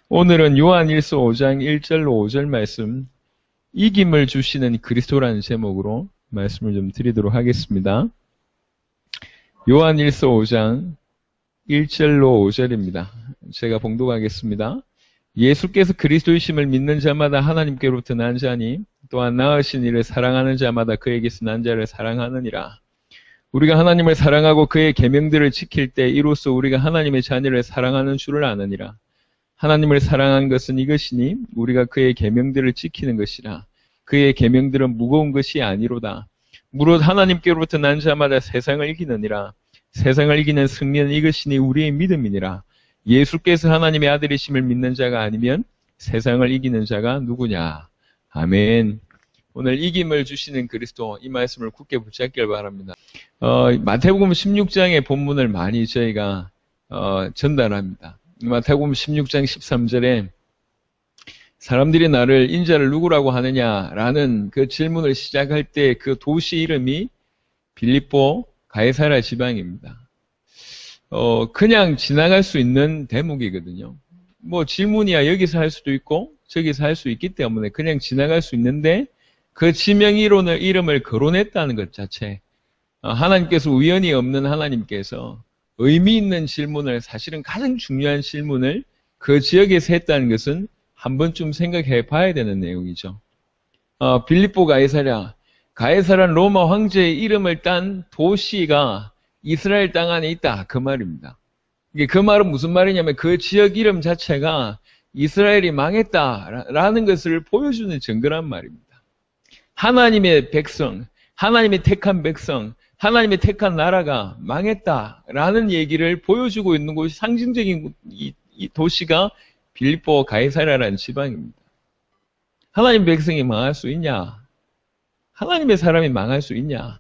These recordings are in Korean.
오늘은 요한일서 5장 1절로 5절 말씀, 이김을 주시는 그리스도라는 제목으로 말씀을 좀 드리도록 하겠습니다. 요한일서 5장 1절로 5절입니다. 제가 봉독하겠습니다. 예수께서 그리스도이심을 믿는 자마다 하나님께로부터 난 자니 또한 낳으신 이를 사랑하는 자마다 그에게서 난 자를 사랑하느니라. 우리가 하나님을 사랑하고 그의 계명들을 지킬 때 이로써 우리가 하나님의 자녀를 사랑하는 줄을 아느니라. 하나님을 사랑한 것은 이것이니 우리가 그의 계명들을 지키는 것이라. 그의 계명들은 무거운 것이 아니로다. 무릇 하나님께로부터 난 자마다 세상을 이기느니라. 세상을 이기는 승리는 이것이니 우리의 믿음이니라. 예수께서 하나님의 아들이심을 믿는 자가 아니면 세상을 이기는 자가 누구냐. 아멘. 오늘 이김을 주시는 그리스도, 이 말씀을 굳게 붙잡길 바랍니다. 마태복음 16장의 본문을 많이 저희가 전달합니다. 마태복음 16장 13절에 사람들이 나를 인자를 누구라고 하느냐라는 그 질문을 시작할 때 그 도시 이름이 빌립보 가이사랴 지방입니다. 그냥 지나갈 수 있는 대목이거든요. 뭐 질문이야 여기서 할 수도 있고 저기서 할 수 있기 때문에 그냥 지나갈 수 있는데 그 지명 이름을 거론했다는 것 자체, 하나님께서 우연히 없는 하나님께서 의미 있는 질문을, 사실은 가장 중요한 질문을 그 지역에서 했다는 것은 한 번쯤 생각해 봐야 되는 내용이죠. 빌립보 가이사랴는 로마 황제의 이름을 딴 도시가 이스라엘 땅 안에 있다, 그 말입니다. 그 말은 무슨 말이냐면 그 지역 이름 자체가 이스라엘이 망했다라는 것을 보여주는 증거란 말입니다. 하나님의 백성, 하나님의 택한 백성, 하나님의 택한 나라가 망했다라는 얘기를 보여주고 있는 곳이, 상징적인 이 도시가 빌립보 가이사랴라는 지방입니다. 하나님의 백성이 망할 수 있냐? 하나님의 사람이 망할 수 있냐?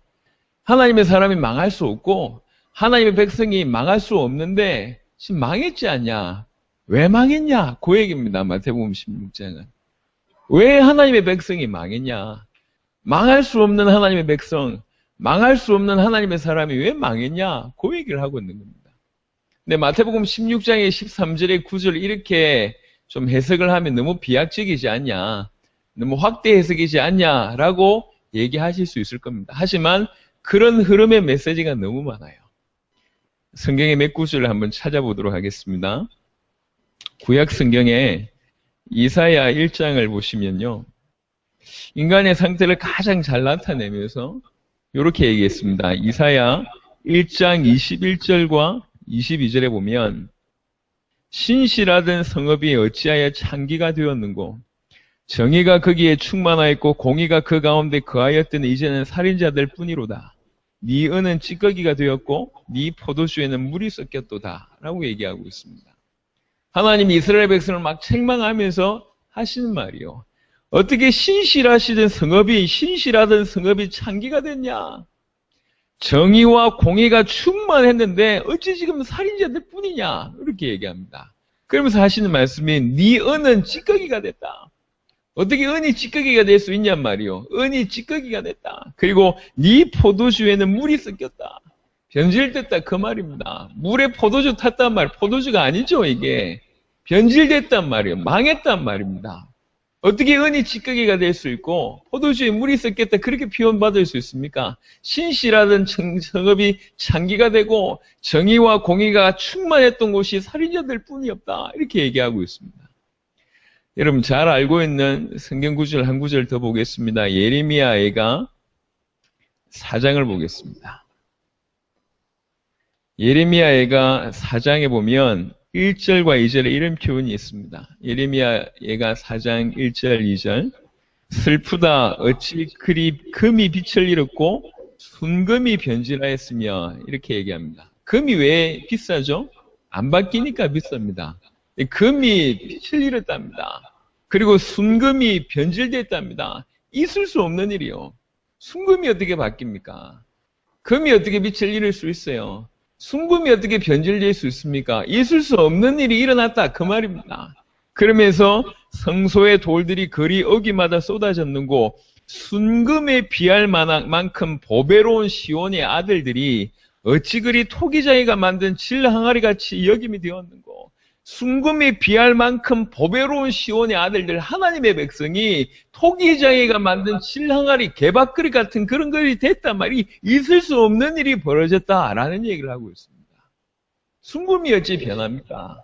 하나님의 사람이 망할 수 없고 하나님의 백성이 망할 수 없는데 지금 망했지 않냐? 왜 망했냐? 그 얘기입니다. 마태복음 16장은. 왜 하나님의 백성이 망했냐? 망할 수 없는 하나님의 백성, 망할 수 없는 하나님의 사람이 왜 망했냐? 그 얘기를 하고 있는 겁니다. 근데 마태복음 16장의 13절의 9절을 이렇게 좀 해석을 하면 너무 비약적이지 않냐? 너무 확대 해석이지 않냐라고 얘기하실 수 있을 겁니다. 하지만 그런 흐름의 메시지가 너무 많아요. 성경의 몇 구절을 한번 찾아보도록 하겠습니다. 구약 성경에 이사야 1장을 보시면요, 인간의 상태를 가장 잘 나타내면서 이렇게 얘기했습니다. 이사야 1장 21절과 22절에 보면 신실하던 성읍이 어찌하여 창기가 되었는고 정의가 거기에 충만하였고 공의가 그 가운데 거하였더니 이제는 살인자들 뿐이로다. 네 은은 찌꺼기가 되었고 네 포도주에는 물이 섞였도다 라고 얘기하고 있습니다. 하나님이 이스라엘 백성을 막 책망하면서 하시는 말이요, 어떻게 신실하던 성읍이 창기가 됐냐? 정의와 공의가 충만했는데 어찌 지금 살인자들 뿐이냐? 이렇게 얘기합니다. 그러면서 하시는 말씀이 네 은은 찌꺼기가 됐다. 어떻게 은이 찌꺼기가 될 수 있냔 말이요. 은이 찌꺼기가 됐다. 그리고 네 포도주에는 물이 섞였다. 변질됐다, 그 말입니다. 물에 포도주 탔단 말, 포도주가 아니죠 이게. 변질됐단 말이에요. 망했단 말입니다. 어떻게 은이 찌꺼기가 될 수 있고 포도주에 물이 섞였다, 그렇게 표현받을 수 있습니까? 신실하던 성읍이 창기가 되고 정의와 공의가 충만했던 곳이 살인자들 뿐이 없다, 이렇게 얘기하고 있습니다. 여러분 잘 알고 있는 성경 구절 한 구절 더 보겠습니다. 예레미야가 4장을 보겠습니다. 예레미야가 4장에 보면 1절과 2절에 이런 표현이 있습니다. 예레미야가 4장 1절 2절, 슬프다 어찌 그리 금이 빛을 잃었고 순금이 변질하였으며, 이렇게 얘기합니다. 금이 왜 비싸죠? 안 바뀌니까 비쌉니다. 금이 빛을 잃었답니다. 그리고 순금이 변질됐답니다. 있을 수 없는 일이요. 순금이 어떻게 바뀝니까? 금이 어떻게 빛을 잃을 수 있어요? 순금이 어떻게 변질될 수 있습니까? 있을 수 없는 일이 일어났다, 그 말입니다. 그러면서 성소의 돌들이 거리 어귀마다 쏟아졌는고 순금에 비할 만큼 보배로운 시온의 아들들이 어찌 그리 토기장이가 만든 질 항아리 같이 여김이 되었는고 순금이 비할 만큼 보배로운 시온의 아들들, 하나님의 백성이 토기장이가 만든 실항아리, 개밥그릇 같은 그런 것이 됐단 말이 있을 수 없는 일이 벌어졌다라는 얘기를 하고 있습니다. 순금이 어찌 변합니까?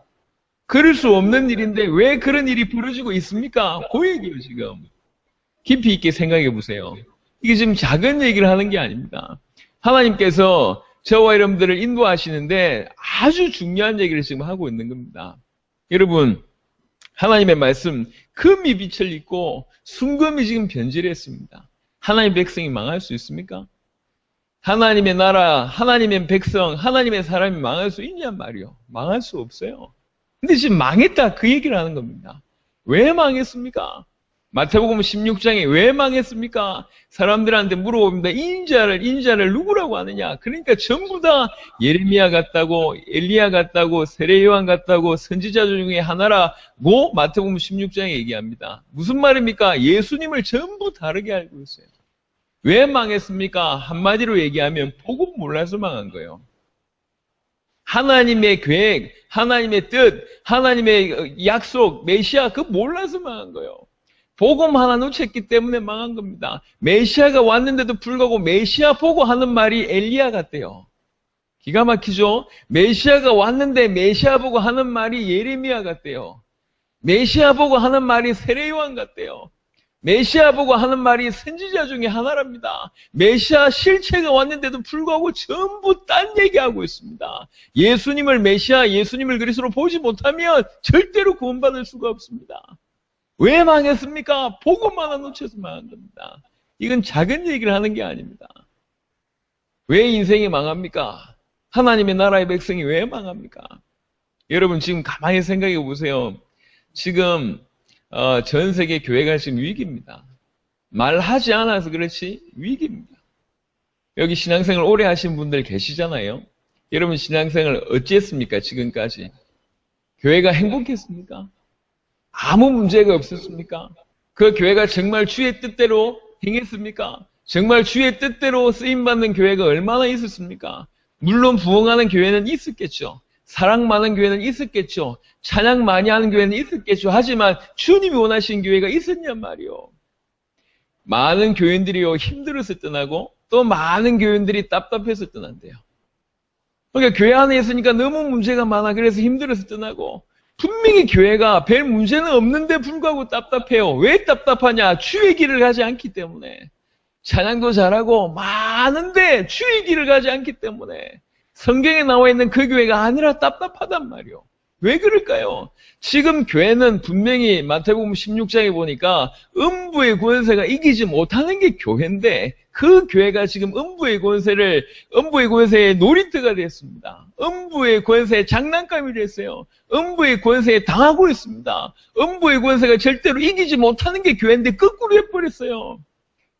그럴 수 없는 일인데 왜 그런 일이 벌어지고 있습니까? 그 얘기예요, 지금. 깊이 있게 생각해 보세요. 이게 지금 작은 얘기를 하는 게 아닙니다. 하나님께서 저와 여러분들을 인도하시는데 아주 중요한 얘기를 지금 하고 있는 겁니다. 여러분, 하나님의 말씀, 금이 빛을 잃고 순금이 지금 변질했습니다. 하나님의 백성이 망할 수 있습니까? 하나님의 나라, 하나님의 백성, 하나님의 사람이 망할 수 있냔 말이요. 망할 수 없어요. 근데 지금 망했다 그 얘기를 하는 겁니다. 왜 망했습니까? 마태복음 16장에 왜 망했습니까? 사람들한테 물어봅니다. 인자를 누구라고 하느냐? 그러니까 전부 다 예레미야 같다고, 엘리야 같다고, 세례 요한 같다고, 선지자 중에 하나라고 마태복음 16장에 얘기합니다. 무슨 말입니까? 예수님을 전부 다르게 알고 있어요. 왜 망했습니까? 한마디로 얘기하면 복음 몰라서 망한 거예요. 하나님의 계획, 하나님의 뜻, 하나님의 약속, 메시아 그거 몰라서 망한 거예요. 복음 하나 놓쳤기 때문에 망한 겁니다. 메시아가 왔는데도 불구하고 메시아 보고 하는 말이 엘리야 같대요. 기가 막히죠? 메시아가 왔는데 메시아 보고 하는 말이 예레미야 같대요. 메시아 보고 하는 말이 세례 요한 같대요. 메시아 보고 하는 말이 선지자 중에 하나랍니다. 메시아 실체가 왔는데도 불구하고 전부 딴 얘기하고 있습니다. 예수님을 메시아, 예수님을 그리스도로 보지 못하면 절대로 구원받을 수가 없습니다. 왜 망했습니까? 복음 하나 놓쳐서 망한 겁니다. 이건 작은 얘기를 하는 게 아닙니다. 왜 인생이 망합니까? 하나님의 나라의 백성이 왜 망합니까? 여러분 지금 가만히 생각해 보세요. 지금 전 세계 교회가 지금 위기입니다. 말하지 않아서 그렇지 위기입니다. 여기 신앙생활 오래 하신 분들 계시잖아요. 여러분 신앙생활 어찌했습니까? 지금까지. 교회가 행복했습니까? 아무 문제가 없었습니까? 그 교회가 정말 주의 뜻대로 행했습니까? 정말 주의 뜻대로 쓰임받는 교회가 얼마나 있었습니까? 물론 부흥하는 교회는 있었겠죠. 사랑 많은 교회는 있었겠죠. 찬양 많이 하는 교회는 있었겠죠. 하지만 주님이 원하시는 교회가 있었냔 말이요. 많은 교인들이요 힘들어서 떠나고 또 많은 교인들이 답답해서 떠난대요. 그러니까 교회 안에 있으니까 너무 문제가 많아 그래서 힘들어서 떠나고 분명히 교회가 별 문제는 없는데 불구하고 답답해요. 왜 답답하냐? 주의 길을 가지 않기 때문에. 찬양도 잘하고 많은데 주의 길을 가지 않기 때문에. 성경에 나와 있는 그 교회가 아니라 답답하단 말이요. 왜 그럴까요? 지금 교회는 분명히 마태복음 16장에 보니까 음부의 권세가 이기지 못하는 게 교회인데 그 교회가 지금 음부의 권세의 놀이터가 됐습니다. 음부의 권세의 장난감이 됐어요. 음부의 권세에 당하고 있습니다. 음부의 권세가 절대로 이기지 못하는 게 교회인데 거꾸로 해버렸어요.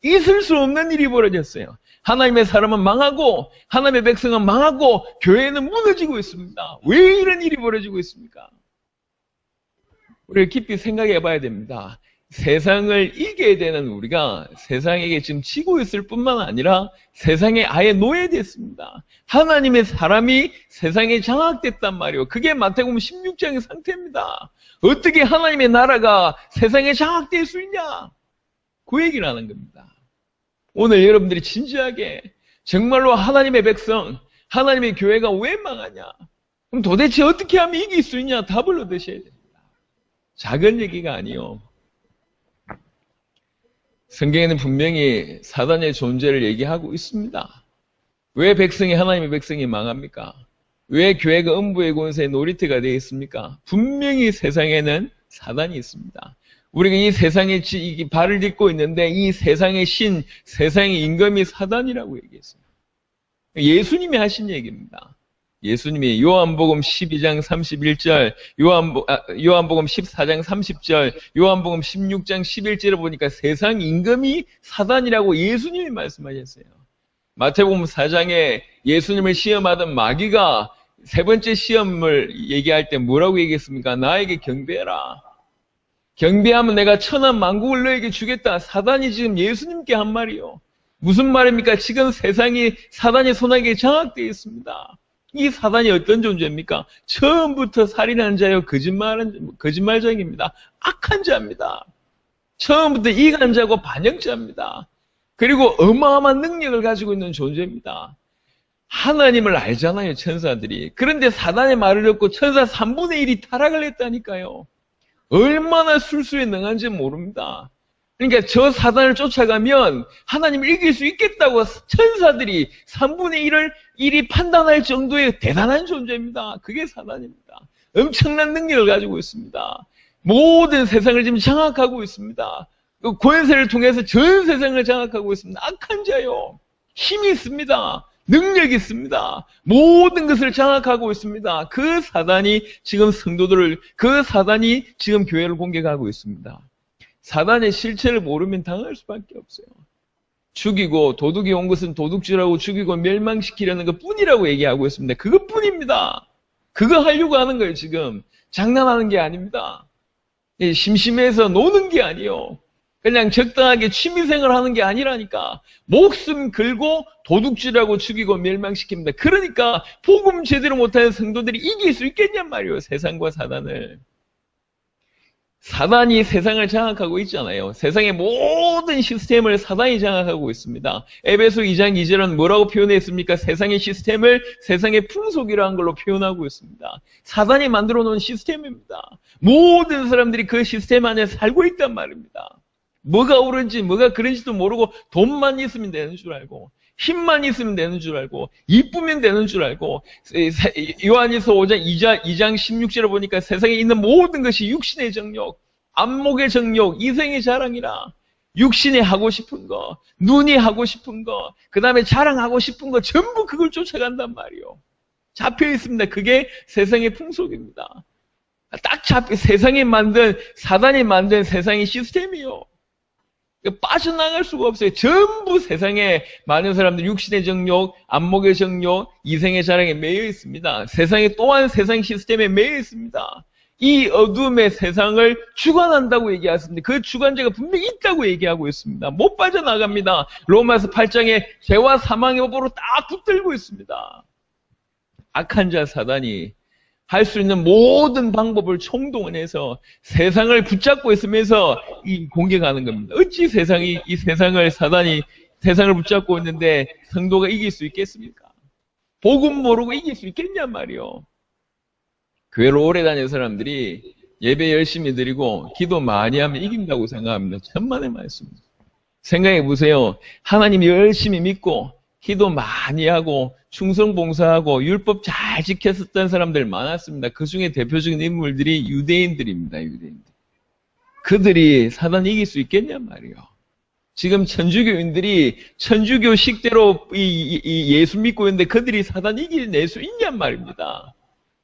있을 수 없는 일이 벌어졌어요. 하나님의 사람은 망하고 하나님의 백성은 망하고 교회는 무너지고 있습니다. 왜 이런 일이 벌어지고 있습니까? 우리가 깊이 생각해 봐야 됩니다. 세상을 이겨야 되는 우리가 세상에게 지금 지고 있을 뿐만 아니라 세상에 아예 노예됐습니다. 하나님의 사람이 세상에 장악됐단 말이에요. 그게 마태복음 16장의 상태입니다. 어떻게 하나님의 나라가 세상에 장악될 수 있냐? 그 얘기를 하는 겁니다. 오늘 여러분들이 진지하게 정말로 하나님의 백성, 하나님의 교회가 왜 망하냐? 그럼 도대체 어떻게 하면 이길 수 있냐? 답을 얻으셔야 됩니다. 작은 얘기가 아니요. 성경에는 분명히 사단의 존재를 얘기하고 있습니다. 왜 하나님의 백성이 망합니까? 왜 교회가 음부의 권세의 놀이터가 되어 있습니까? 분명히 세상에는 사단이 있습니다. 우리가 이 세상에 발을 딛고 있는데 이 세상의 신, 세상의 임금이 사단이라고 얘기했습니다. 예수님이 하신 얘기입니다. 예수님이 요한복음 12장 31절, 요한복음 14장 30절, 요한복음 16장 11절을 보니까 세상 임금이 사단이라고 예수님이 말씀하셨어요. 마태복음 4장에 예수님을 시험하던 마귀가 세 번째 시험을 얘기할 때 뭐라고 얘기했습니까? 나에게 경배해라. 경배하면 내가 천한 만국을 너에게 주겠다. 사단이 지금 예수님께 한 말이요. 무슨 말입니까? 지금 세상이 사단의 손아귀에 장악되어 있습니다. 이 사단이 어떤 존재입니까? 처음부터 살인한 자요, 거짓말쟁입니다. 악한 자입니다. 처음부터 이간 자고 반역자입니다. 그리고 어마어마한 능력을 가지고 있는 존재입니다. 하나님을 알잖아요, 천사들이. 그런데 사단의 말을 듣고 천사 3분의 1이 타락을 했다니까요. 얼마나 술수에 능한지 모릅니다. 그러니까 저 사단을 쫓아가면 하나님을 이길 수 있겠다고 천사들이 3분의 1이 판단할 정도의 대단한 존재입니다. 그게 사단입니다. 엄청난 능력을 가지고 있습니다. 모든 세상을 지금 장악하고 있습니다. 그 권세를 통해서 전 세상을 장악하고 있습니다. 악한 자요. 힘이 있습니다. 능력이 있습니다. 모든 것을 장악하고 있습니다. 그 사단이 지금 그 사단이 지금 교회를 공격하고 있습니다. 사단의 실체를 모르면 당할 수밖에 없어요. 죽이고, 도둑이 온 것은 도둑질하고 죽이고 멸망시키려는 것 뿐이라고 얘기하고 있습니다. 그것뿐입니다. 그거 하려고 하는 거예요, 지금. 장난하는 게 아닙니다. 심심해서 노는 게 아니에요. 그냥 적당하게 취미생활 하는 게 아니라니까. 목숨 걸고 도둑질하고 죽이고 멸망시킵니다. 그러니까 복음 제대로 못하는 성도들이 이길 수 있겠냔 말이에요. 세상과 사단을. 사단이 세상을 장악하고 있잖아요. 세상의 모든 시스템을 사단이 장악하고 있습니다. 에베소 2장 2절은 뭐라고 표현했습니까? 세상의 시스템을 세상의 풍속이라는 걸로 표현하고 있습니다. 사단이 만들어 놓은 시스템입니다. 모든 사람들이 그 시스템 안에 살고 있단 말입니다. 뭐가 옳은지 뭐가 그런지도 모르고 돈만 있으면 되는 줄 알고 힘만 있으면 되는 줄 알고 이쁘면 되는 줄 알고 요한일서 5장 2장 16절을 보니까 세상에 있는 모든 것이 육신의 정욕, 안목의 정욕, 이생의 자랑이라. 육신이 하고 싶은 거, 눈이 하고 싶은 거, 그 다음에 자랑하고 싶은 거 전부 그걸 쫓아간단 말이요. 잡혀 있습니다. 그게 세상의 풍속입니다. 사단이 만든 세상의 시스템이요. 빠져나갈 수가 없어요. 전부 세상에 많은 사람들이 육신의 정욕, 안목의 정욕, 이생의 자랑에 매여 있습니다. 세상에 또한 세상 시스템에 매여 있습니다. 이 어둠의 세상을 주관한다고 얘기하셨는데 그 주관자가 분명히 있다고 얘기하고 있습니다. 못 빠져나갑니다. 로마서 8장에 죄와 사망의 법으로 딱 붙들고 있습니다. 악한 자 사단이 할 수 있는 모든 방법을 총동원해서 세상을 붙잡고 있으면서 이 공격하는 겁니다. 어찌 사단이 세상을 붙잡고 있는데 성도가 이길 수 있겠습니까? 복음 모르고 이길 수 있겠냔 말이요. 교회를 오래 다니는 사람들이 예배 열심히 드리고 기도 많이 하면 이긴다고 생각합니다. 천만의 말씀입니다. 생각해 보세요. 하나님 열심히 믿고 기도 많이 하고 충성봉사하고 율법 잘 지켰었던 사람들 많았습니다. 그 중에 대표적인 인물들이 유대인들입니다. 유대인들. 그들이 사단 이길 수 있겠냔 말이에요. 지금 천주교인들이 천주교식대로 예수 믿고 있는데 그들이 사단 이겨낼 수 있냔 말입니다.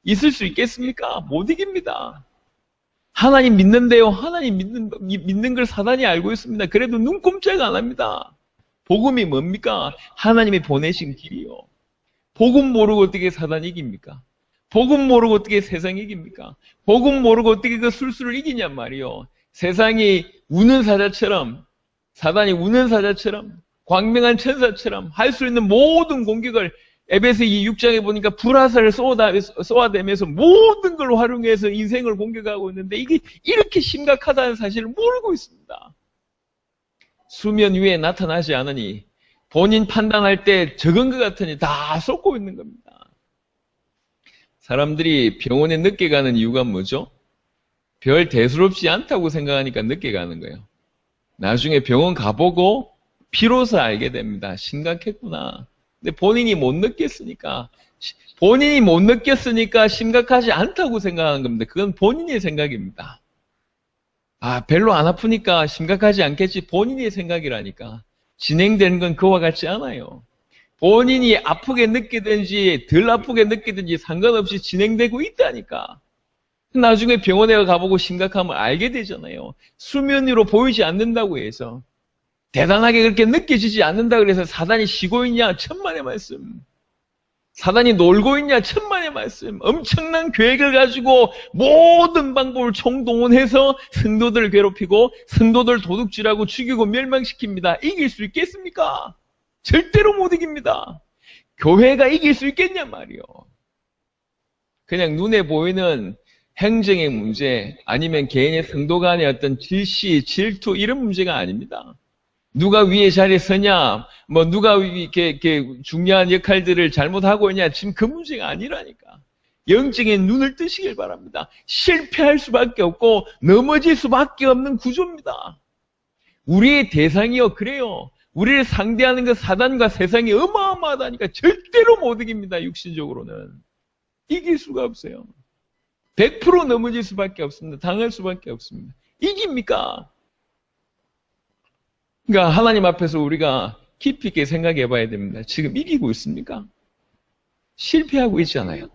있을 수 있겠습니까? 못 이깁니다. 하나님 믿는데요. 하나님 믿는 걸 사단이 알고 있습니다. 그래도 눈꼼짝 안 합니다. 복음이 뭡니까? 하나님이 보내신 길이요. 복음 모르고 어떻게 사단 이깁니까? 복음 모르고 어떻게 세상 이깁니까? 복음 모르고 어떻게 그 술수를 이기냔 말이요. 세상이 우는 사자처럼, 사단이 우는 사자처럼, 광명한 천사처럼 할 수 있는 모든 공격을 에베소 6장에 보니까 불화살을 쏘아대면서 모든 걸 활용해서 인생을 공격하고 있는데 이게 이렇게 심각하다는 사실을 모르고 있습니다. 수면 위에 나타나지 않으니 본인 판단할 때 적은 것 같으니 다 쏟고 있는 겁니다. 사람들이 병원에 늦게 가는 이유가 뭐죠? 별 대수롭지 않다고 생각하니까 늦게 가는 거예요. 나중에 병원 가보고 비로소 알게 됩니다. 심각했구나. 근데 본인이 못 느꼈으니까 심각하지 않다고 생각하는 겁니다. 그건 본인의 생각입니다. 별로 안 아프니까 심각하지 않겠지. 본인의 생각이라니까. 진행되는 건 그와 같지 않아요. 본인이 아프게 느끼든지 덜 아프게 느끼든지 상관없이 진행되고 있다니까. 나중에 병원에 가보고 심각하면 알게 되잖아요. 수면 위로 보이지 않는다고 해서. 대단하게 그렇게 느껴지지 않는다고 해서 사단이 쉬고 있냐? 천만의 말씀. 사단이 놀고 있냐? 천만의 말씀. 엄청난 계획을 가지고 모든 방법을 총동원해서 성도들을 괴롭히고 성도들 도둑질하고 죽이고 멸망시킵니다. 이길 수 있겠습니까? 절대로 못 이깁니다. 교회가 이길 수 있겠냐 말이요. 그냥 눈에 보이는 행정의 문제, 아니면 개인의 성도 간의 어떤 질시, 질투, 이런 문제가 아닙니다. 누가 위에 자리에 서냐, 뭐 누가 이렇게 중요한 역할들을 잘못하고 있냐, 지금 그 문제가 아니라니까. 영적인 눈을 뜨시길 바랍니다. 실패할 수밖에 없고 넘어질 수밖에 없는 구조입니다. 우리의 대상이요, 그래요. 우리를 상대하는 그 사단과 세상이 어마어마하다니까 절대로 못 이깁니다. 육신적으로는. 이길 수가 없어요. 100% 넘어질 수밖에 없습니다. 당할 수밖에 없습니다. 이깁니까? 그러니까 하나님 앞에서 우리가 깊이 있게 생각해 봐야 됩니다. 지금 이기고 있습니까? 실패하고 있잖아요.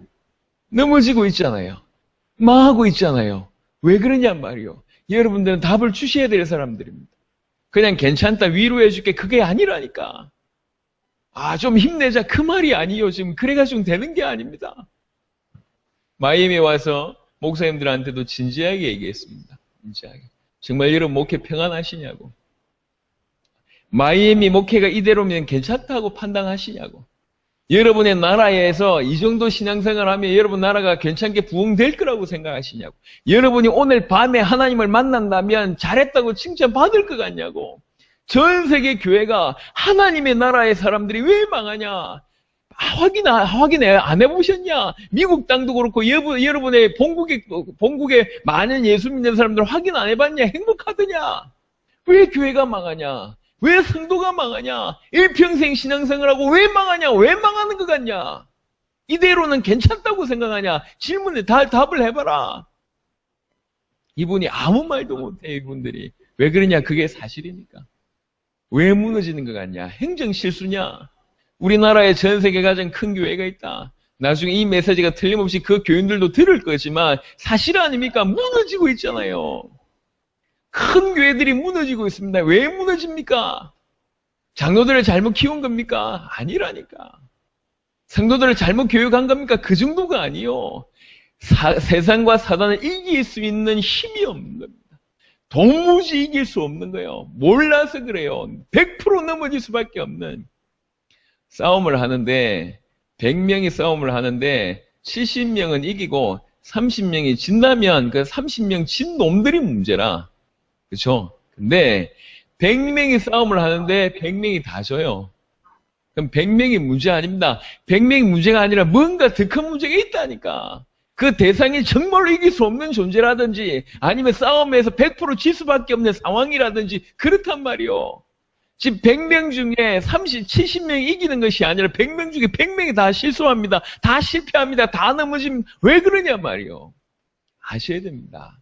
넘어지고 있잖아요. 망하고 있잖아요. 왜 그러냔 말이요. 여러분들은 답을 주셔야 될 사람들입니다. 그냥 괜찮다, 위로해 줄게, 그게 아니라니까. 좀 힘내자, 그 말이 아니요. 지금 그래가지고 되는 게 아닙니다. 마이애미에 와서 목사님들한테도 진지하게 얘기했습니다. 진지하게. 정말 여러분 목회 평안하시냐고. 마이애미 목회가 이대로면 괜찮다고 판단하시냐고. 여러분의 나라에서 이 정도 신앙생활을 하면 여러분 나라가 괜찮게 부흥될 거라고 생각하시냐고. 여러분이 오늘 밤에 하나님을 만난다면 잘했다고 칭찬받을 것 같냐고. 전 세계 교회가 하나님의 나라의 사람들이 왜 망하냐. 확인 안 해보셨냐? 미국 땅도 그렇고 여러분의 본국에 많은 예수 믿는 사람들 확인 안 해봤냐? 행복하더냐? 왜 교회가 망하냐? 왜 성도가 망하냐? 일평생 신앙생활하고 왜 망하냐? 왜 망하는 것 같냐? 이대로는 괜찮다고 생각하냐? 질문에 답을 해봐라. 이분이 아무 말도 못해요, 이분들이. 왜 그러냐? 그게 사실이니까. 왜 무너지는 것 같냐? 행정 실수냐? 우리나라에 전 세계 가장 큰 교회가 있다. 나중에 이 메시지가 틀림없이 그 교인들도 들을 거지만 사실 아닙니까? 무너지고 있잖아요. 큰 교회들이 무너지고 있습니다. 왜 무너집니까? 장로들을 잘못 키운 겁니까? 아니라니까. 성도들을 잘못 교육한 겁니까? 그 정도가 아니요. 세상과 사단을 이길 수 있는 힘이 없는 겁니다. 도무지 이길 수 없는 거예요. 몰라서 그래요. 100% 넘어질 수밖에 없는. 싸움을 하는데 100명이 싸움을 하는데 70명은 이기고 30명이 진다면 그 30명 진 놈들이 문제라. 그렇죠? 근데 100명이 싸움을 하는데 100명이 다 져요. 그럼 100명이 문제 아닙니다. 100명이 문제가 아니라 뭔가 더 큰 문제가 있다니까. 그 대상이 정말로 이길 수 없는 존재라든지 아니면 싸움에서 100% 질 수밖에 없는 상황이라든지 그렇단 말이요. 지금 100명 중에 70명이 이기는 것이 아니라 100명 중에 100명이 다 실수합니다. 다 실패합니다. 다 넘어지면 왜 그러냐 말이요. 아셔야 됩니다.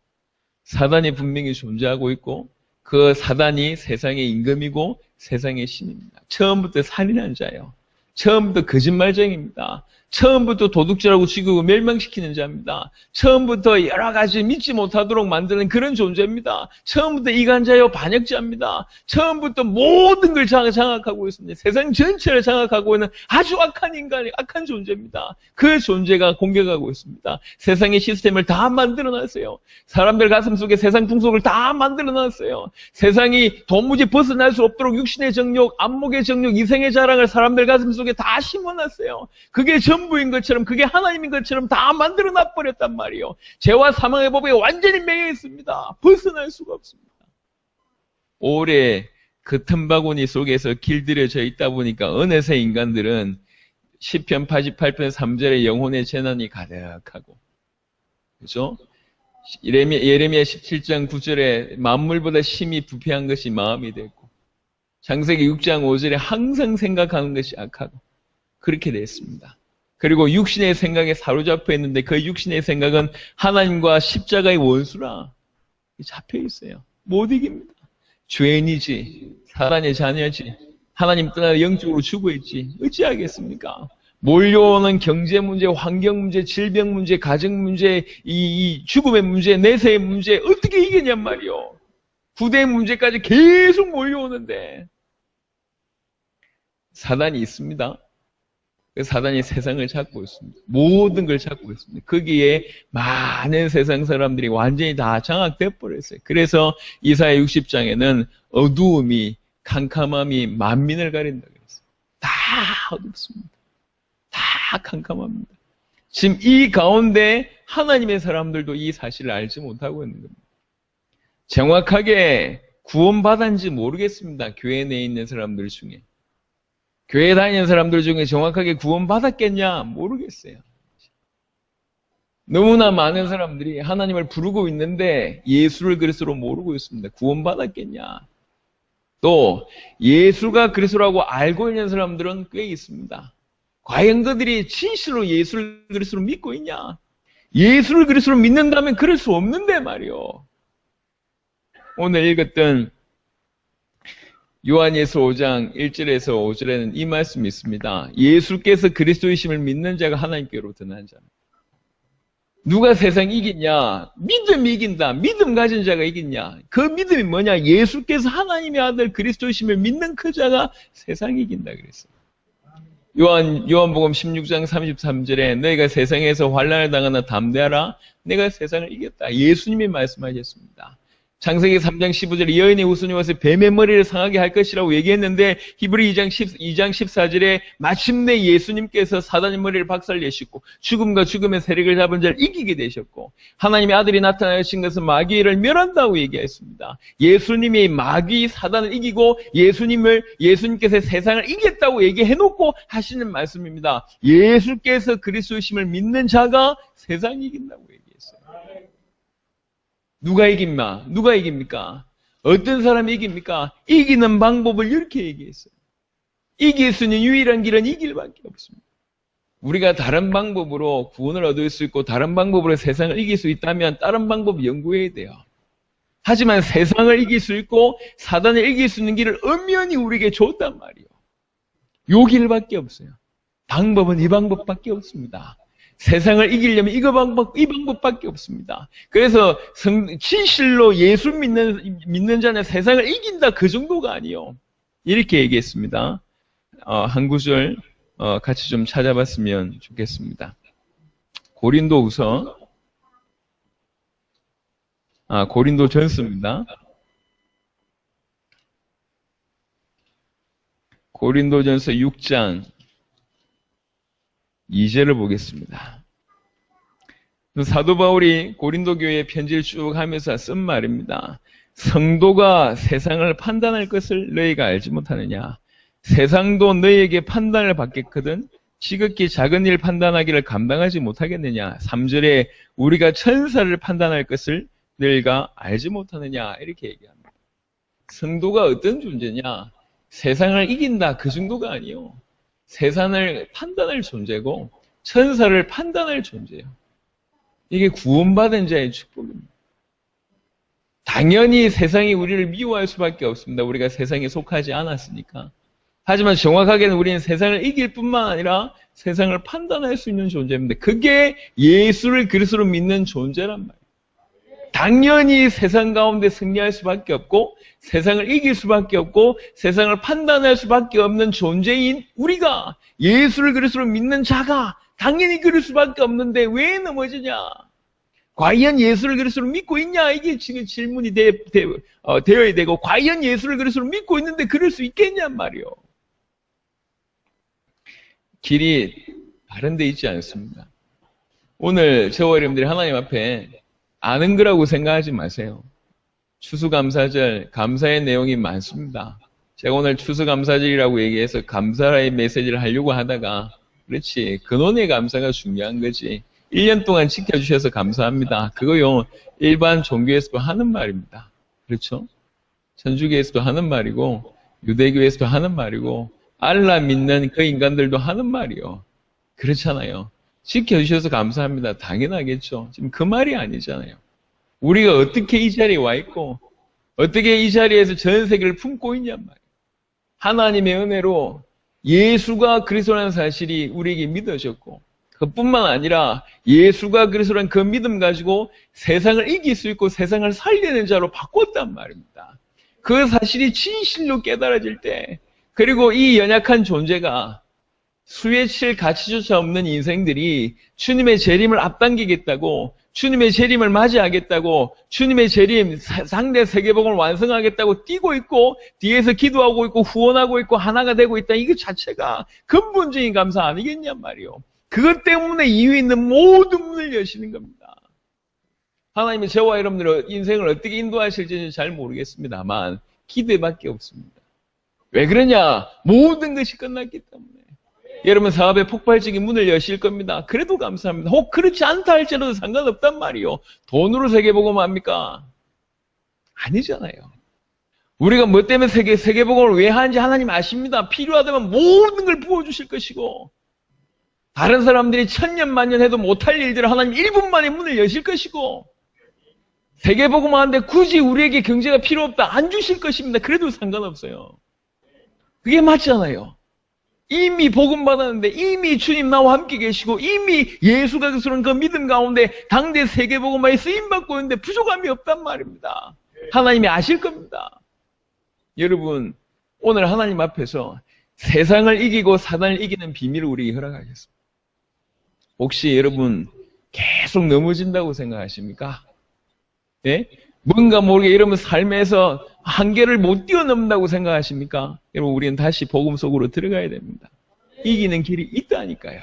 사단이 분명히 존재하고 있고 그 사단이 세상의 임금이고 세상의 신입니다. 처음부터 살인한 자예요. 처음부터 거짓말쟁이입니다. 처음부터 도둑질하고 죽이고 멸망시키는 자입니다. 처음부터 여러 가지 믿지 못하도록 만드는 그런 존재입니다. 처음부터 이간자요 반역자입니다. 처음부터 모든 걸 장악하고 있습니다. 세상 전체를 장악하고 있는 아주 악한 인간이 악한 존재입니다. 그 존재가 공격하고 있습니다. 세상의 시스템을 다 만들어놨어요. 사람들 가슴 속에 세상 풍속을 다 만들어놨어요. 세상이 도무지 벗어날 수 없도록 육신의 정욕, 안목의 정욕, 이생의 자랑을 사람들 가슴 속에 다 심어놨어요. 그게 전부인 것처럼 그게 하나님인 것처럼 다 만들어놔 버렸단 말이에요. 죄와 사망의 법에 완전히 매여 있습니다. 벗어날 수가 없습니다. 오래 그 틈바구니 속에서 길들여져 있다 보니까 어느새 인간들은 시편 88편 3절에 영혼의 재난이 가득하고, 그죠? 예레미야 17장 9절에 만물보다 심히 부패한 것이 마음이 됐고, 창세기 6장 5절에 항상 생각하는 것이 악하고, 그렇게 됐습니다. 그리고 육신의 생각에 사로잡혀 있는데 그 육신의 생각은 하나님과 십자가의 원수라 잡혀 있어요. 못 이깁니다. 죄인이지, 사단의 자녀지, 하나님 떠나 영적으로 죽어 있지, 어찌하겠습니까? 몰려오는 경제 문제, 환경 문제, 질병 문제, 가정 문제, 이 죽음의 문제, 내세의 문제, 어떻게 이기냔 말이요. 부대의 문제까지 계속 몰려오는데 사단이 있습니다. 사단이 세상을 잡고 있습니다. 모든 걸 잡고 있습니다. 거기에 많은 세상 사람들이 완전히 다 장악돼 버렸어요. 그래서 이사야 60장에는 어두움이, 캄캄함이 만민을 가린다 그랬어요. 다 어둡습니다. 다 캄캄합니다. 지금 이 가운데 하나님의 사람들도 이 사실을 알지 못하고 있는 겁니다. 정확하게 구원받았는지 모르겠습니다. 교회 내에 있는 사람들 중에. 교회 다니는 사람들 중에 정확하게 구원받았겠냐? 모르겠어요. 너무나 많은 사람들이 하나님을 부르고 있는데 예수를 그리스도로 모르고 있습니다. 구원받았겠냐? 또 예수가 그리스도라고 알고 있는 사람들은 꽤 있습니다. 과연 그들이 진실로 예수를 그리스도로 믿고 있냐? 예수를 그리스도로 믿는다면 그럴 수 없는데 말이요. 오늘 읽었던 요한예서 5장 1절에서 5절에는 이 말씀이 있습니다. 예수께서 그리스도이심을 믿는 자가 하나님께로부터 난 자입니다. 누가 세상 이기냐? 믿음이 이긴다. 믿음 가진 자가 이기냐? 그 믿음이 뭐냐? 예수께서 하나님의 아들 그리스도이심을 믿는 그 자가 세상 이긴다 그랬어요. 요한복음 16장 33절에 너희가 세상에서 환난을 당하나 담대하라. 내가 세상을 이겼다. 예수님이 말씀하셨습니다. 창세기 3장 15절에 여인의 후손이 와서 뱀의 머리를 상하게 할 것이라고 얘기했는데 히브리 2장 14절에 마침내 예수님께서 사단의 머리를 박살내셨고 죽음과 죽음의 세력을 잡은 자를 이기게 되셨고 하나님의 아들이 나타나신 것은 마귀를 멸한다고 얘기했습니다. 예수님이 마귀 사단을 이기고 예수님께서 세상을 이겼다고 얘기해놓고 하시는 말씀입니다. 예수께서 그리스도이심을 믿는 자가 세상을 이긴다고 얘기했어요. 누가 이깁니까? 어떤 사람이 이깁니까? 이기는 방법을 이렇게 얘기했어요. 이길 수 있는 유일한 길은 이 길밖에 없습니다. 우리가 다른 방법으로 구원을 얻을 수 있고 다른 방법으로 세상을 이길 수 있다면 다른 방법 연구해야 돼요. 하지만 세상을 이길 수 있고 사단을 이길 수 있는 길을 엄연히 우리에게 줬단 말이에요. 요 길밖에 없어요. 방법은 이 방법밖에 없습니다. 세상을 이기려면 이 방법밖에 없습니다. 그래서 진실로 예수 믿는 자는 세상을 이긴다 그 정도가 아니요. 이렇게 얘기했습니다. 한 구절 같이 좀 찾아봤으면 좋겠습니다. 고린도전서입니다. 고린도전서 6장 2절을 보겠습니다. 사도 바울이 고린도 교회에 편지를 쭉 하면서 쓴 말입니다. 성도가 세상을 판단할 것을 너희가 알지 못하느냐? 세상도 너희에게 판단을 받겠거든 지극히 작은 일 판단하기를 감당하지 못하겠느냐? 3절에 우리가 천사를 판단할 것을 너희가 알지 못하느냐? 이렇게 얘기합니다. 성도가 어떤 존재냐? 세상을 이긴다 그 정도가 아니에요. 세상을 판단할 존재고 천사를 판단할 존재예요. 이게 구원받은 자의 축복입니다. 당연히 세상이 우리를 미워할 수밖에 없습니다. 우리가 세상에 속하지 않았으니까. 하지만 정확하게는 우리는 세상을 이길 뿐만 아니라 세상을 판단할 수 있는 존재입니다. 그게 예수를 그리스도로 믿는 존재란 말이에요. 당연히 세상 가운데 승리할 수밖에 없고 세상을 이길 수밖에 없고 세상을 판단할 수밖에 없는 존재인 우리가 예수를 그리스도로 믿는 자가 당연히 그럴 수밖에 없는데 왜 넘어지냐? 과연 예수를 그리스도로 믿고 있냐? 이게 지금 질문이 되어야 되고 과연 예수를 그리스도로 믿고 있는데 그럴 수 있겠냔 말이요. 길이 다른 데 있지 않습니다. 오늘 저와 여러분들이 하나님 앞에 아는 거라고 생각하지 마세요. 추수감사절 감사의 내용이 많습니다. 제가 오늘 추수감사절이라고 얘기해서 감사의 메시지를 하려고 하다가 그렇지 근원의 감사가 중요한 거지 1년 동안 지켜주셔서 감사합니다. 그거요 일반 종교에서도 하는 말입니다. 그렇죠? 천주교에서도 하는 말이고 유대교에서도 하는 말이고 알라 믿는 그 인간들도 하는 말이요. 그렇잖아요. 지켜주셔서 감사합니다. 당연하겠죠. 지금 그 말이 아니잖아요. 우리가 어떻게 이 자리에 와 있고 어떻게 이 자리에서 전 세계를 품고 있냔 말이에요. 하나님의 은혜로 예수가 그리스도라는 사실이 우리에게 믿어졌고 그뿐만 아니라 예수가 그리스도라는 그 믿음 가지고 세상을 이길 수 있고 세상을 살리는 자로 바꿨단 말입니다. 그 사실이 진실로 깨달아질 때 그리고 이 연약한 존재가 수에 칠 가치조차 없는 인생들이 주님의 재림을 앞당기겠다고 주님의 재림을 맞이하겠다고 주님의 재림 상대 세계복음을 완성하겠다고 뛰고 있고 뒤에서 기도하고 있고 후원하고 있고 하나가 되고 있다. 이거 자체가 근본적인 감사 아니겠냔 말이요. 그것 때문에 이유 있는 모든 문을 여시는 겁니다. 하나님이 저와 여러분들의 인생을 어떻게 인도하실지는 잘 모르겠습니다만 기대밖에 없습니다. 왜 그러냐? 모든 것이 끝났기 때문에. 여러분 사업에 폭발적인 문을 여실 겁니다. 그래도 감사합니다. 혹 그렇지 않다 할지라도 상관없단 말이요. 돈으로 세계복음 합니까? 아니잖아요. 우리가 뭐 때문에 세계복음을 왜 하는지 하나님 아십니다. 필요하다면 모든 걸 부어주실 것이고 다른 사람들이 천년 만년 해도 못할 일들을 하나님 1분 만에 문을 여실 것이고 세계복음 하는데 굳이 우리에게 경제가 필요 없다 안 주실 것입니다. 그래도 상관없어요. 그게 맞잖아요. 이미 복음 받았는데 이미 주님 나와 함께 계시고 이미 예수가 그스러운 그 믿음 가운데 당대 세계복음화에 쓰임받고 있는데 부족함이 없단 말입니다. 하나님이 아실 겁니다. 여러분 오늘 하나님 앞에서 세상을 이기고 사단을 이기는 비밀을 우리에게 허락하겠습니다. 혹시 여러분 계속 넘어진다고 생각하십니까? 예? 뭔가 모르게 여러분 삶에서 한계를 못 뛰어넘는다고 생각하십니까? 여러분 우리는 다시 복음 속으로 들어가야 됩니다. 이기는 길이 있다니까요.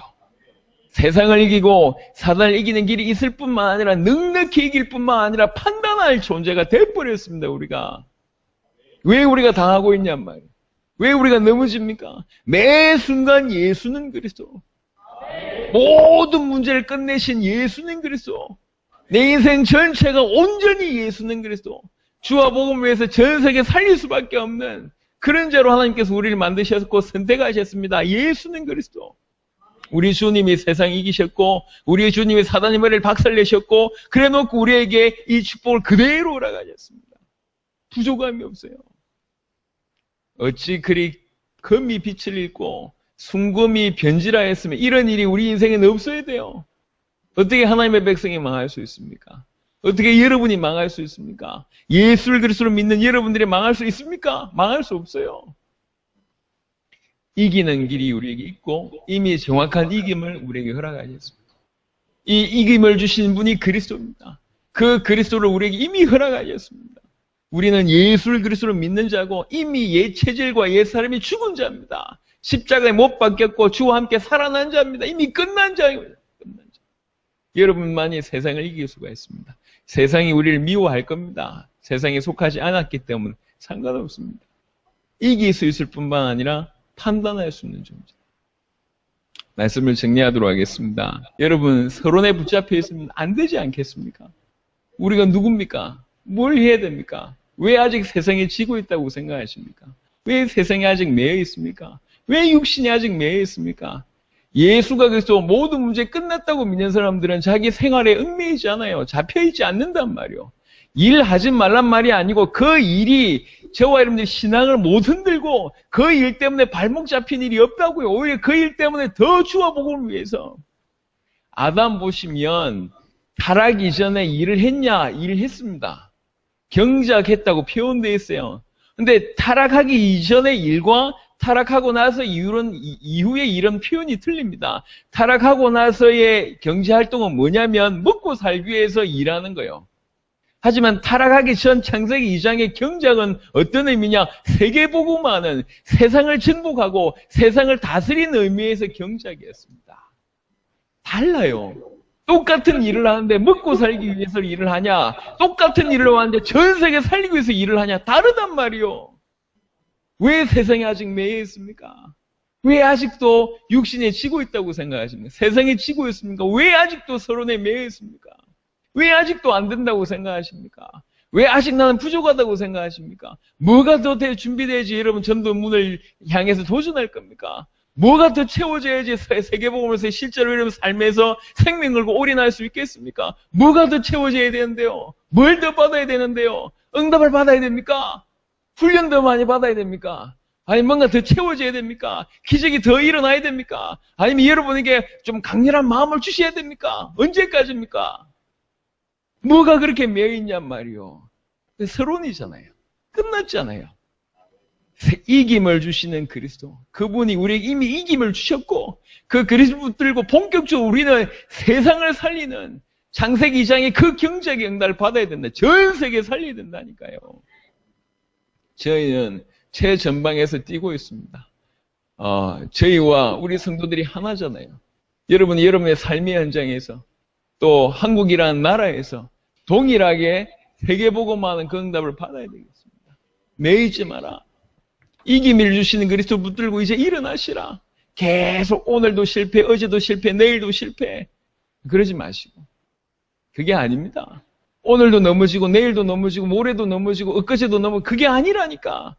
세상을 이기고 사단을 이기는 길이 있을 뿐만 아니라 넉넉히 이길 뿐만 아니라 판단할 존재가 돼버렸습니다. 우리가. 왜 우리가 당하고 있냔 말이에요. 왜 우리가 넘어집니까? 매 순간 예수는 그리스도. 모든 문제를 끝내신 예수는 그리스도. 내 인생 전체가 온전히 예수는 그리스도. 주와 복음을 위해서 전 세계 살릴 수밖에 없는 그런 자로 하나님께서 우리를 만드셨고 선택하셨습니다. 예수는 그리스도. 우리 주님이 세상 이기셨고 우리 주님이 사단의 머리를 박살내셨고 그래놓고 우리에게 이 축복을 그대로 허락하셨습니다. 부족함이 없어요. 어찌 그리 금이 빛을 잃고 순금이 변질하였으면 이런 일이 우리 인생에는 없어야 돼요. 어떻게 하나님의 백성이 망할 수 있습니까? 어떻게 여러분이 망할 수 있습니까? 예수를 그리스도로 믿는 여러분들이 망할 수 있습니까? 망할 수 없어요. 이기는 길이 우리에게 있고 이미 정확한 이김을 우리에게 허락하셨습니다. 이 이김을 주신 분이 그리스도입니다. 그 그리스도를 우리에게 이미 허락하셨습니다. 우리는 예수를 그리스도로 믿는 자고 이미 옛 체질과 옛 사람이 죽은 자입니다. 십자가에 못 박혔고 주와 함께 살아난 자입니다. 이미 끝난 자입니다. 끝난 자. 여러분만이 세상을 이길 수가 있습니다. 세상이 우리를 미워할 겁니다. 세상에 속하지 않았기 때문에 상관없습니다. 이길 수 있을 뿐만 아니라 판단할 수 있는 존재. 말씀을 정리하도록 하겠습니다. 여러분 서론에 붙잡혀 있으면 안 되지 않겠습니까? 우리가 누굽니까? 뭘 해야 됩니까? 왜 아직 세상에 지고 있다고 생각하십니까? 왜 세상에 아직 매여 있습니까? 왜 육신이 아직 매여 있습니까? 예수가 그래서 모든 문제 끝났다고 믿는 사람들은 자기 생활에 얽매이지 않아요. 잡혀있지 않는단 말이요. 일하지 말란 말이 아니고 그 일이 저와 여러분들 신앙을 못 흔들고 그 일 때문에 발목 잡힌 일이 없다고요. 오히려 그 일 때문에 더 주와 복음을 위해서. 아담 보시면 타락 이전에 일을 했냐? 일을 했습니다. 경작했다고 표현되어 있어요. 근데 타락하기 이전의 일과 타락하고 나서 이후의 일은 표현이 틀립니다. 타락하고 나서의 경제활동은 뭐냐면 먹고 살기 위해서 일하는 거예요. 하지만 타락하기 전 창세기 2장의 경작은 어떤 의미냐? 세계복음화는 세상을 정복하고 세상을 다스리는 의미에서 경작이었습니다. 달라요. 똑같은 일을 하는데 먹고 살기 위해서 일을 하냐? 똑같은 일을 하는데 전 세계 살리기 위해서 일을 하냐? 다르단 말이요. 왜 세상에 아직 매여 있습니까? 왜 아직도 육신에 지고 있다고 생각하십니까? 세상에 지고 있습니까? 왜 아직도 서론에 매여 있습니까? 왜 아직도 안 된다고 생각하십니까? 왜 아직 나는 부족하다고 생각하십니까? 뭐가 더 준비돼야지 여러분 전도 문을 향해서 도전할 겁니까? 뭐가 더 채워져야지 세계복음에서 실제로 여러분 삶에서 생명 걸고 올인할 수 있겠습니까? 뭐가 더 채워져야 되는데요? 뭘 더 받아야 되는데요? 응답을 받아야 됩니까? 훈련 더 많이 받아야 됩니까? 아니 뭔가 더 채워져야 됩니까? 기적이 더 일어나야 됩니까? 아니면 여러분에게 좀 강렬한 마음을 주셔야 됩니까? 언제까지입니까? 뭐가 그렇게 매여있냔 말이요. 서론이잖아요. 끝났잖아요. 이김을 주시는 그리스도. 그분이 우리에게 이미 이김을 주셨고 그 그리스도 붙들고 본격적으로 우리는 세상을 살리는 창세기 2장의 그 경제의 응답을 받아야 된다. 전 세계 살려야 된다니까요. 저희는 최전방에서 뛰고 있습니다. 저희와 우리 성도들이 하나잖아요. 여러분이 여러분의 삶의 현장에서 또 한국이라는 나라에서 동일하게 세계복음화하는 그 응답을 받아야 되겠습니다. 매이지 마라. 이기미를 주시는 그리스도 붙들고 이제 일어나시라. 계속 오늘도 실패, 어제도 실패, 내일도 실패. 그러지 마시고. 그게 아닙니다. 오늘도 넘어지고 내일도 넘어지고 모레도 넘어지고 엊그제도 넘어지고 그게 아니라니까.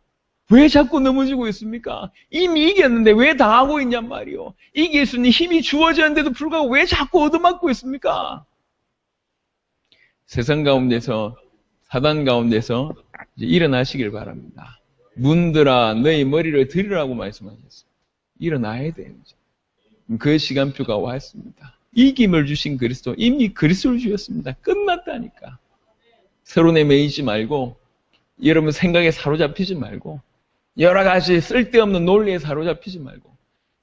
왜 자꾸 넘어지고 있습니까? 이미 이겼는데 왜 당하고 있냔 말이요. 이길 수 있는 힘이 주어졌는데도 불구하고 왜 자꾸 얻어맞고 있습니까? 세상 가운데서 사단 가운데서 이제 일어나시길 바랍니다. 문들아 너희 머리를 들으라고 말씀하셨어요. 일어나야 돼요. 그 시간표가 왔습니다. 이김을 주신 그리스도, 이미 그리스도를 주셨습니다. 끝났다니까. 서론에 매이지 말고 여러분 생각에 사로잡히지 말고 여러 가지 쓸데없는 논리에 사로잡히지 말고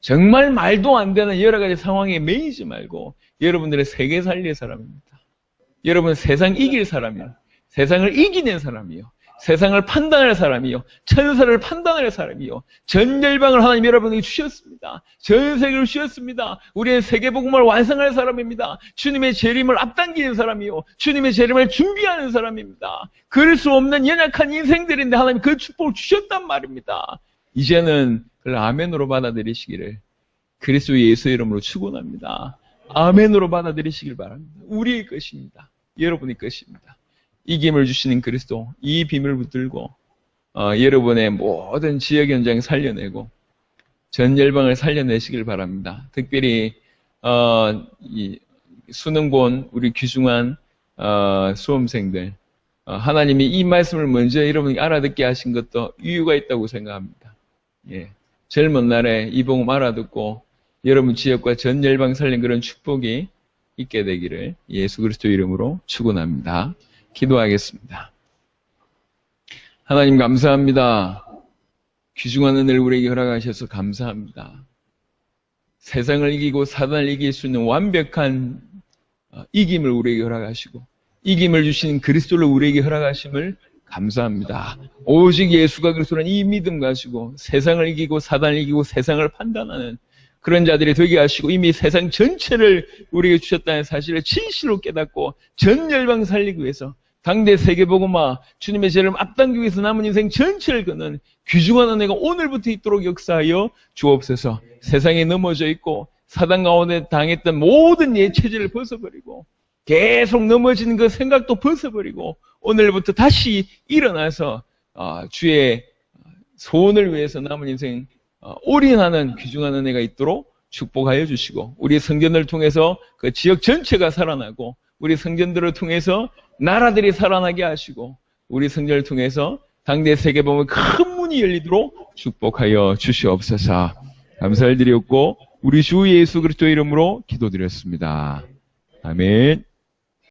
정말 말도 안 되는 여러 가지 상황에 매이지 말고 여러분들의 세계 살릴 사람입니다. 여러분 세상 이길 사람이요. 세상을 이기는 사람이요. 세상을 판단할 사람이요. 천사를 판단할 사람이요. 전 열방을 하나님 여러분에게 주셨습니다. 전 세계를 주셨습니다. 우리의 세계복음을 완성할 사람입니다. 주님의 재림을 앞당기는 사람이요. 주님의 재림을 준비하는 사람입니다. 그럴 수 없는 연약한 인생들인데 하나님 그 축복을 주셨단 말입니다. 이제는 그걸 아멘으로 받아들이시기를 그리스도 예수 이름으로 축원합니다. 아멘으로 받아들이시길 바랍니다. 우리의 것입니다. 여러분의 것입니다. 이김을 주시는 그리스도, 이 빔을 붙들고 여러분의 모든 지역 현장 살려내고 전 열방을 살려내시길 바랍니다. 특별히 이 수능 본 우리 귀중한 수험생들, 하나님이 이 말씀을 먼저 여러분이 알아듣게 하신 것도 이유가 있다고 생각합니다. 예, 젊은 날에 이 복음 알아듣고 여러분 지역과 전 열방 살린 그런 축복이 있게 되기를 예수 그리스도 이름으로 축원합니다. 기도하겠습니다. 하나님 감사합니다. 귀중한 은혜를 우리에게 허락하셔서 감사합니다. 세상을 이기고 사단을 이길 수 있는 완벽한 이김을 우리에게 허락하시고 이김을 주시는 그리스도를 우리에게 허락하심을 감사합니다. 오직 예수가 그리스도라는 이 믿음 가지고 세상을 이기고 사단을 이기고 세상을 판단하는 그런 자들이 되게 하시고 이미 세상 전체를 우리에게 주셨다는 사실을 진실로 깨닫고 전 열방 살리기 위해서 당대 세계복음화 주님의 죄를 앞당기기 위해서 남은 인생 전체를 거는 귀중한 은혜가 오늘부터 있도록 역사하여 주옵소서. 세상에 넘어져 있고 사단 가운데 당했던 모든 예체질을 벗어버리고 계속 넘어지는 그 생각도 벗어버리고 오늘부터 다시 일어나서 주의 소원을 위해서 남은 인생 올인하는 귀중한 은혜가 있도록 축복하여 주시고 우리 성전을 통해서 그 지역 전체가 살아나고 우리 성전들을 통해서 나라들이 살아나게 하시고 우리 성전을 통해서 당대 세계복음의 큰 문이 열리도록 축복하여 주시옵소서. 감사를 드렸고 우리 주 예수 그리스도 이름으로 기도드렸습니다. 아멘.